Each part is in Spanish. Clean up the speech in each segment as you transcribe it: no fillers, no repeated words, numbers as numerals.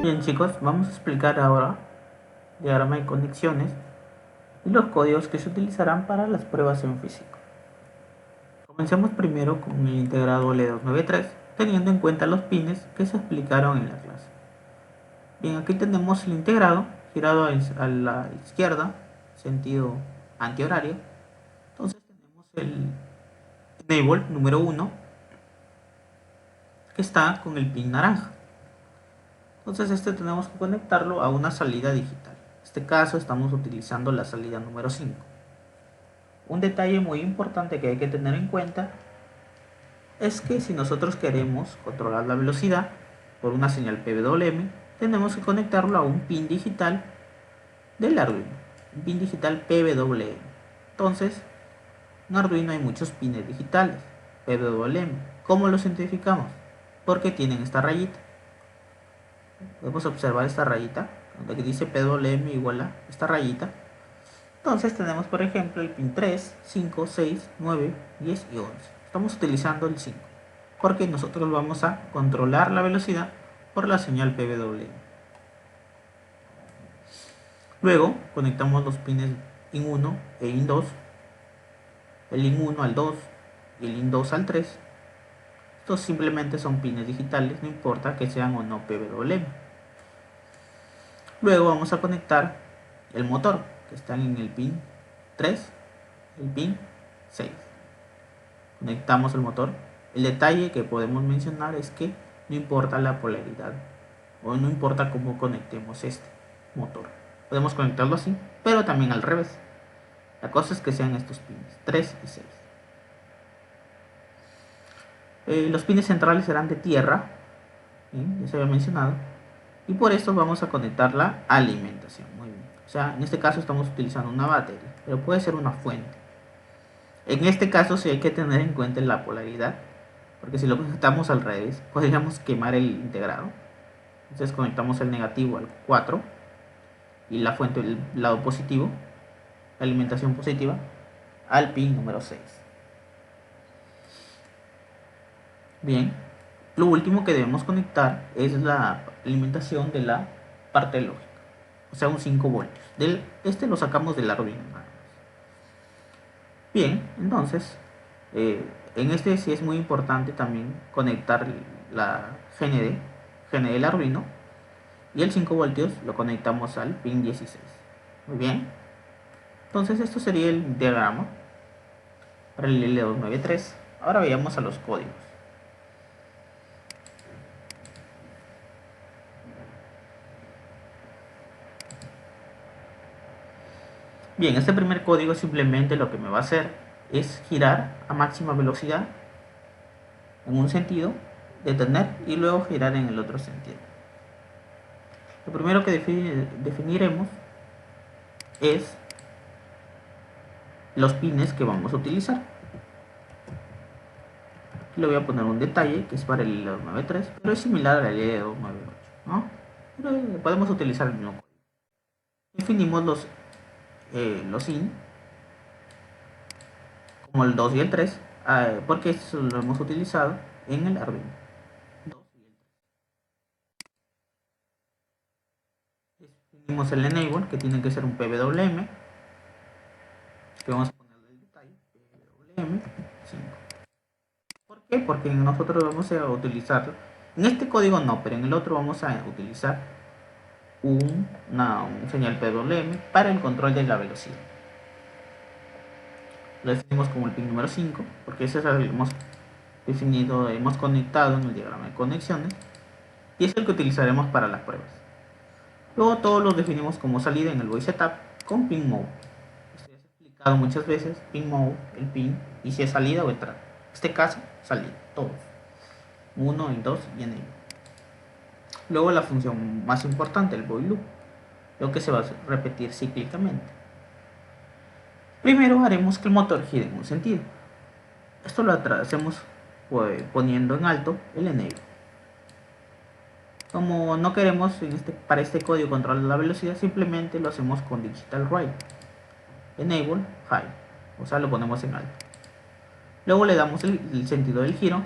Bien chicos, vamos a explicar ahora el diagrama de conexiones y los códigos que se utilizarán para las pruebas en físico. Comencemos primero con el integrado L293, teniendo en cuenta los pines que se explicaron en la clase. Bien, aquí tenemos el integrado girado a la izquierda, sentido antihorario. Entonces tenemos el enable número 1 que está con el pin naranja. Entonces tenemos que conectarlo a una salida digital. En este caso estamos utilizando la salida número 5. Un detalle muy importante que hay que tener en cuenta es que si nosotros queremos controlar la velocidad por una señal PWM, tenemos que conectarlo a un pin digital del Arduino, un pin digital PWM. Entonces, en Arduino hay muchos pines digitales PWM. ¿Cómo los identificamos? Porque tienen esta rayita. Podemos observar esta rayita, donde dice PWM igual a esta rayita. Entonces tenemos por ejemplo el pin 3, 5, 6, 9, 10 y 11. Estamos utilizando el 5 porque nosotros vamos a controlar la velocidad por la señal PWM. Luego conectamos los pines IN1 e IN2, el IN1 al 2 y el IN2 al 3. Estos simplemente son pines digitales, no importa que sean o no PWM. Luego vamos a conectar el motor, que están en el pin 3, el pin 6. Conectamos el motor. El detalle que podemos mencionar es que no importa la polaridad o no importa cómo conectemos este motor. Podemos conectarlo así, pero también al revés. La cosa es que sean estos pines 3 y 6. Los pines centrales serán de tierra, ya se había mencionado, y por eso vamos a conectar la alimentación. Muy bien. O sea, en este caso estamos utilizando una batería, pero puede ser una fuente. En este caso sí hay que tener en cuenta la polaridad, porque si lo conectamos al revés, podríamos quemar el integrado. Entonces conectamos el negativo al 4 y la fuente, el lado positivo, la alimentación positiva, al pin número 6. Bien, lo último que debemos conectar es la alimentación de la parte lógica, o sea un 5 voltios. Lo sacamos del Arduino. Bien, entonces en este sí es muy importante también conectar la GND del Arduino, y el 5 voltios lo conectamos al pin 16. Muy bien, entonces esto sería el diagrama para el L293. Ahora veamos a los códigos. Bien, este primer código simplemente lo que me va a hacer es girar a máxima velocidad en un sentido, detener y luego girar en el otro sentido. Lo primero que definiremos es los pines que vamos a utilizar. Aquí le voy a poner un detalle que es para el L293, pero es similar al L298, ¿no? Pero podemos utilizar el mismo código. Definimos los IN como el 2 y el 3, porque esto lo hemos utilizado en el Arduino. 2 y el 3. Definimos el enable, que tiene que ser un PWM, que vamos a ponerle el detalle, PWM 5. ¿Por qué? Porque nosotros vamos a utilizar, en este código no, pero en el otro vamos a utilizar un señal PWM para el control de la velocidad. Lo definimos como el pin número 5, porque ese es el que hemos definido, hemos conectado en el diagrama de conexiones, y es el que utilizaremos para las pruebas. Luego todos los definimos como salida en el void setup con pin mode. Esto ya se ha explicado muchas veces, pin mode, el pin, y si es salida o entrada. En este caso, salida, todos. 1 y 2 y enable. Luego la función más importante, el void loop, lo que se va a repetir cíclicamente. Primero haremos que el motor gire en un sentido. Esto lo hacemos poniendo en alto el enable. Como no queremos para este código controlar la velocidad, simplemente lo hacemos con digital write. Enable high, o sea, lo ponemos en alto. Luego le damos el sentido del giro,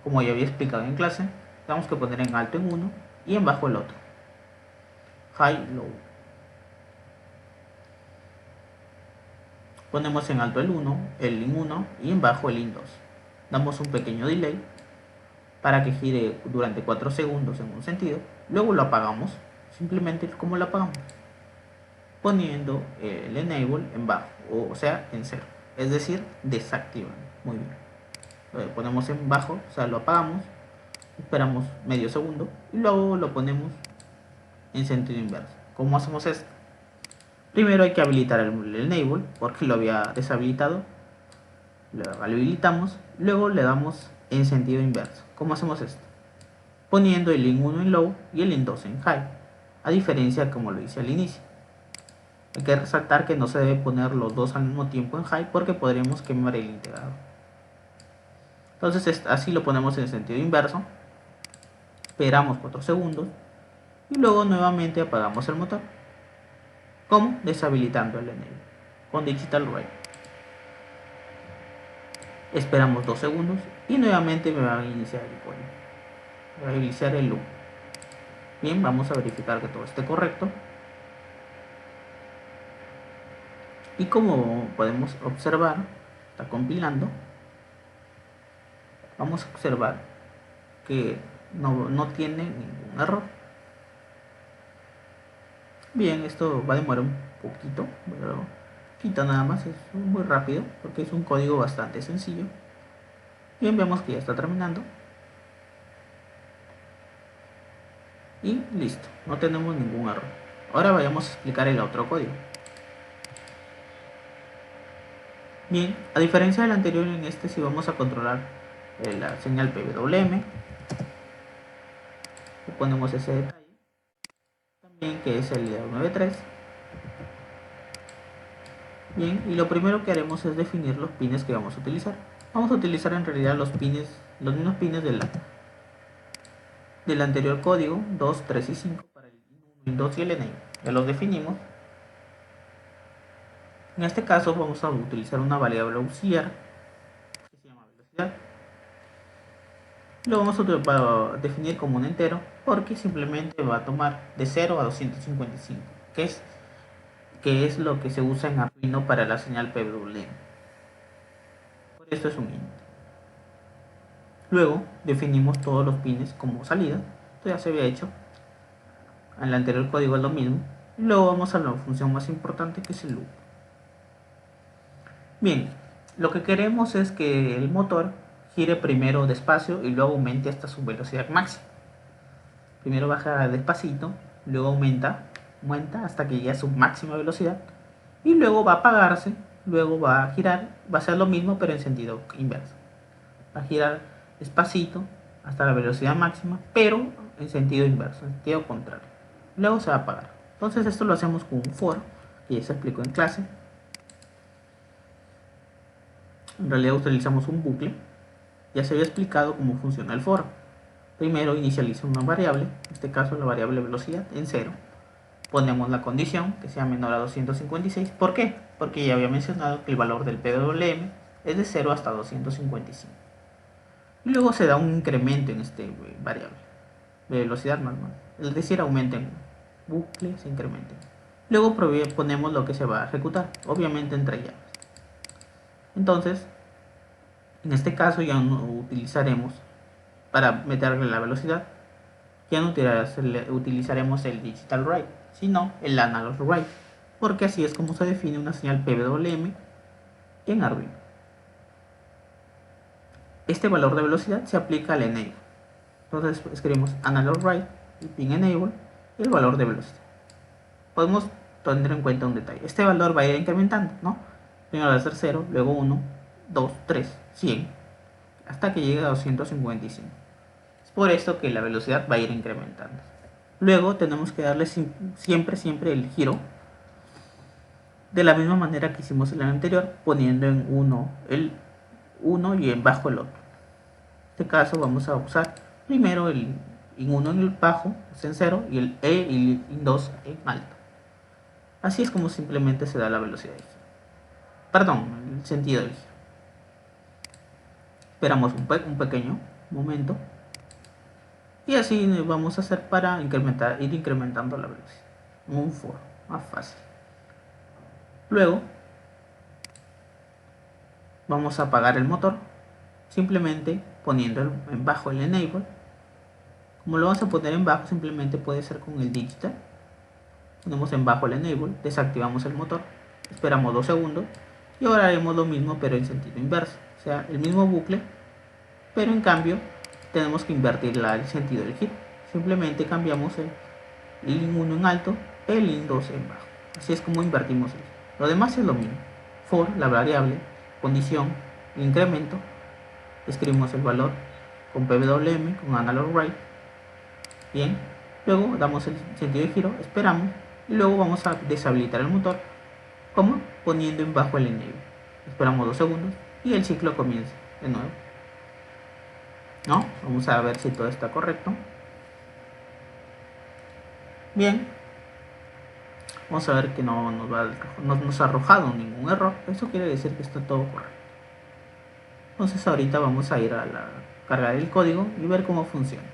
como ya había explicado en clase. Tenemos que poner en alto en uno y en bajo el otro. high, low. Ponemos en alto el 1, el in 1 y en bajo el in 2. Damos un pequeño delay para que gire durante 4 segundos en un sentido. Luego lo apagamos. Simplemente como lo apagamos, poniendo el enable en bajo, o sea en 0, es decir, desactivando. Muy bien, lo ponemos en bajo, o sea lo apagamos, esperamos medio segundo y luego lo ponemos en sentido inverso. ¿Cómo hacemos esto? Primero hay que habilitar el enable porque lo había deshabilitado, lo habilitamos, luego le damos en sentido inverso. ¿Cómo hacemos esto? Poniendo el in 1 en low y el in 2 en high, a diferencia como lo hice al inicio. Hay que resaltar que no se debe poner los dos al mismo tiempo en high porque podríamos quemar el integrador. Entonces así lo ponemos en sentido inverso, esperamos 4 segundos y luego nuevamente apagamos el motor. ¿Cómo? Deshabilitando el enable con Digital Write. Esperamos 2 segundos y nuevamente me va a iniciar el código. Va a iniciar el loop. Bien, vamos a verificar que todo esté correcto. Y como podemos observar, está compilando. Vamos a observar que no tiene ningún error. Bien, esto va a demorar un poquito, pero quita nada más, es muy rápido porque es un código bastante sencillo. Bien, vemos que ya está terminando. Y listo, no tenemos ningún error. Ahora vayamos a explicar el otro código. Bien, a diferencia del anterior, en este sí vamos a controlar la señal PWM. Le ponemos ese detalle. También que es el 93. Bien, y lo primero que haremos es definir los pines que vamos a utilizar. Vamos a utilizar en realidad los mismos pines del anterior código, 2, 3 y 5 para el 2 y el NI. Ya los definimos. En este caso vamos a utilizar una variable auxiliar que se llama velocidad. Lo vamos a definir como un entero porque simplemente va a tomar de 0 a 255, que es lo que se usa en Arduino para la señal PWM. Por esto es un int. Luego definimos todos los pines como salida. Esto ya se había hecho. En el anterior código es lo mismo. Y luego vamos a la función más importante, que es el loop. Bien, lo que queremos es que el motor gire primero despacio y luego aumente hasta su velocidad máxima. Primero baja despacito, luego aumenta hasta que llegue a su máxima velocidad y luego va a apagarse, luego va a girar, va a ser lo mismo pero en sentido inverso. Va a girar despacito hasta la velocidad máxima, pero en sentido inverso, en sentido contrario. Luego se va a apagar. Entonces esto lo hacemos con un for, que ya se explicó en clase. En realidad utilizamos un bucle. Ya se había explicado cómo funciona el for. Primero inicializa una variable, en este caso la variable velocidad, en 0. Ponemos la condición que sea menor a 256. ¿Por qué? Porque ya había mencionado que el valor del PWM es de 0 hasta 255. Y luego se da un incremento en este variable de velocidad normal, es decir, aumenta en bucle, se incrementa. Luego ponemos lo que se va a ejecutar, obviamente entre llaves. Entonces, en este caso ya no utilizaremos, para meterle la velocidad, ya no utilizaremos el digital write, sino el analog write, porque así es como se define una señal PWM en Arduino. Este valor de velocidad se aplica al enable. Entonces escribimos analog write y pin enable y el valor de velocidad. Podemos tener en cuenta un detalle. Este valor va a ir incrementando, ¿no? Primero va a ser 0, luego 1, 2, 3, 100, hasta que llegue a 255. Es por esto que la velocidad va a ir incrementando. Luego tenemos que darle siempre el giro de la misma manera que hicimos en el anterior, poniendo en 1 el 1 y en bajo el otro. En este caso vamos a usar primero el in 1 en el bajo, es en 0, y el E y el in 2 en alto. Así es como simplemente se da la velocidad de giro. Perdón, el sentido del giro. Esperamos un pequeño momento. Y así vamos a hacer para ir incrementando la velocidad. un for, más fácil. Luego vamos a apagar el motor simplemente poniendo en bajo el enable. Como lo vamos a poner en bajo, simplemente puede ser con el digital. Ponemos en bajo el enable, desactivamos el motor, esperamos 2 segundos y ahora haremos lo mismo pero en sentido inverso, o sea, el mismo bucle, pero en cambio tenemos que invertir el sentido del giro. Simplemente cambiamos el lin 1 en alto, el lin 2 en bajo. Así es como invertimos el giro. Lo demás es lo mismo. For, la variable, condición, incremento, escribimos el valor con PWM, con analog write. Bien, luego damos el sentido de giro, esperamos y luego vamos a deshabilitar el motor, como poniendo en bajo el enable. Esperamos 2 segundos y el ciclo comienza de nuevo. ¿No? Vamos a ver si todo está correcto. Bien, vamos a ver que no nos ha arrojado ningún error. Eso quiere decir que está todo correcto. Entonces ahorita vamos a ir a cargar el código y ver cómo funciona.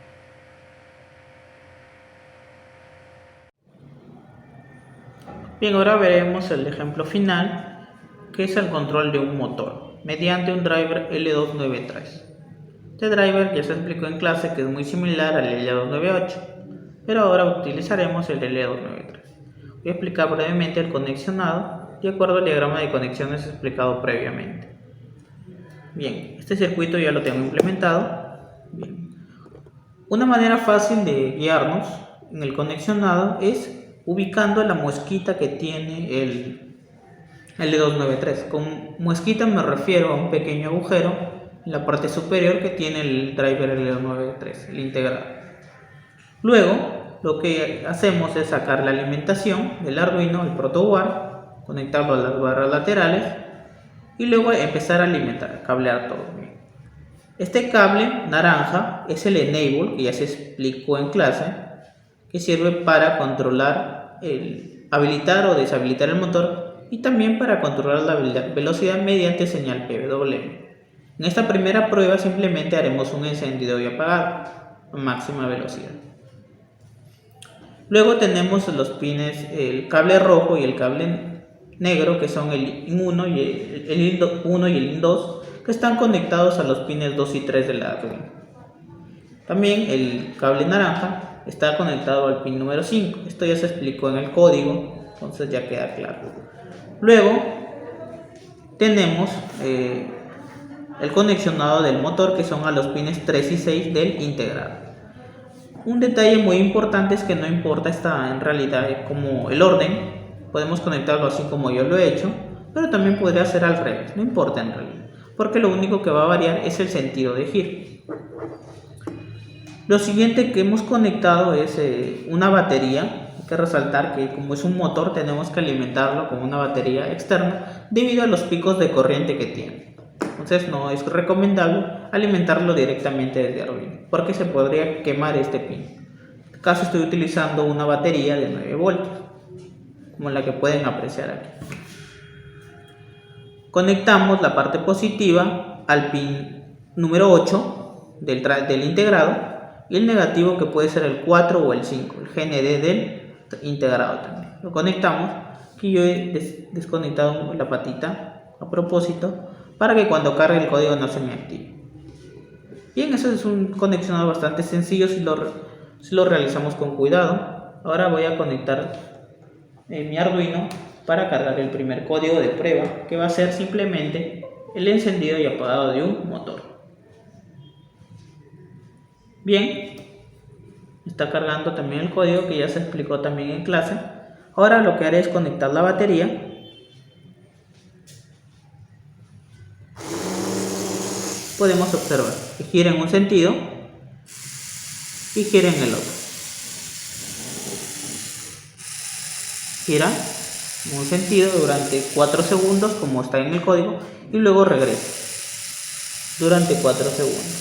Bien, ahora veremos el ejemplo final, que es el control de un motor mediante un driver L293. Este driver ya se explicó en clase que es muy similar al L298, pero ahora utilizaremos el L293. Voy a explicar brevemente el conexionado de acuerdo al diagrama de conexiones explicado previamente. Bien, este circuito ya lo tengo implementado. Bien. Una manera fácil de guiarnos en el conexionado es ubicando la muesquita que tiene el L293. Con muesquita me refiero a un pequeño agujero en la parte superior que tiene el driver L293, el integrado. Luego, lo que hacemos es sacar la alimentación del Arduino, el protoboard, conectarlo a las barras laterales y luego empezar a alimentar, cablear todo. Este cable naranja es el enable, que ya se explicó en clase, que sirve para controlar, habilitar o deshabilitar el motor y también para controlar la velocidad mediante señal PWM. En esta primera prueba simplemente haremos un encendido y apagado a máxima velocidad. Luego tenemos los pines, el cable rojo y el cable negro, que son el IN 1 y el IN 1 y el IN 2, que están conectados a los pines 2 y 3 de la Arduino. También el cable naranja está conectado al pin número 5. Esto ya se explicó en el código, entonces ya queda claro. Luego tenemos el conexionado del motor, que son a los pines 3 y 6 del integrado. Un detalle muy importante es que no importa en realidad como el orden, podemos conectarlo así como yo lo he hecho, pero también podría ser al revés, no importa en realidad, porque lo único que va a variar es el sentido de giro. Lo siguiente que hemos conectado es una batería. Hay que resaltar que como es un motor tenemos que alimentarlo con una batería externa debido a los picos de corriente que tiene. Entonces no es recomendable alimentarlo directamente desde Arduino porque se podría quemar este pin. En este caso estoy utilizando una batería de 9 voltios como la que pueden apreciar aquí. Conectamos la parte positiva al pin número 8 del integrado y el negativo, que puede ser el 4 o el 5, el GND del integrado también. Lo conectamos. Aquí yo he desconectado la patita a propósito para que cuando cargue el código no se me active. Bien, eso es un conexionado bastante sencillo si lo realizamos con cuidado. Ahora voy a conectar mi Arduino para cargar el primer código de prueba, que va a ser simplemente el encendido y apagado de un motor. Bien, está cargando también el código que ya se explicó también en clase. Ahora lo que haré es conectar la batería. Podemos observar que gira en un sentido y gira en el otro. Gira en un sentido durante 4 segundos como está en el código y luego regresa durante 4 segundos.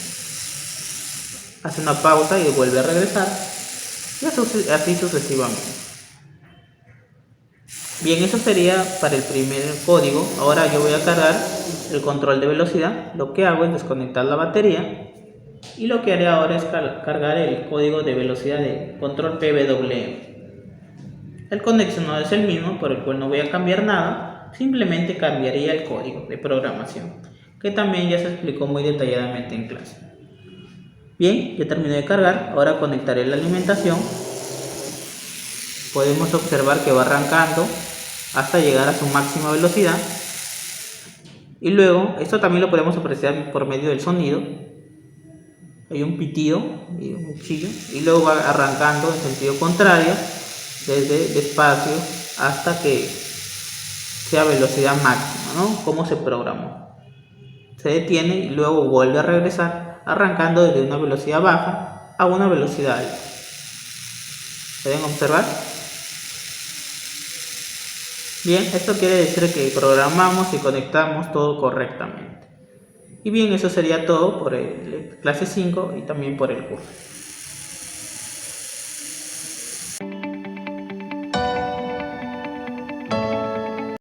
Hace una pausa y vuelve a regresar y así sucesivamente. Bien, eso sería para el primer código. Ahora yo voy a cargar el control de velocidad. Lo que hago es desconectar la batería y lo que haré ahora es cargar el código de velocidad de control PWM. El conexionado es el mismo, por el cual no voy a cambiar nada, simplemente cambiaría el código de programación, que también ya se explicó muy detalladamente en clase. Bien, ya terminé de cargar, ahora conectaré la alimentación. Podemos observar que va arrancando hasta llegar a su máxima velocidad. Y luego, esto también lo podemos apreciar por medio del sonido. Hay un pitido y un chillo, y luego va arrancando en sentido contrario, desde despacio hasta que sea velocidad máxima, ¿no? Como se programó. Se detiene y luego vuelve a regresar, arrancando desde una velocidad baja a una velocidad alta. ¿Pueden observar? Bien, esto quiere decir que programamos y conectamos todo correctamente. Y bien, eso sería todo por el clase 5 y también por el curso.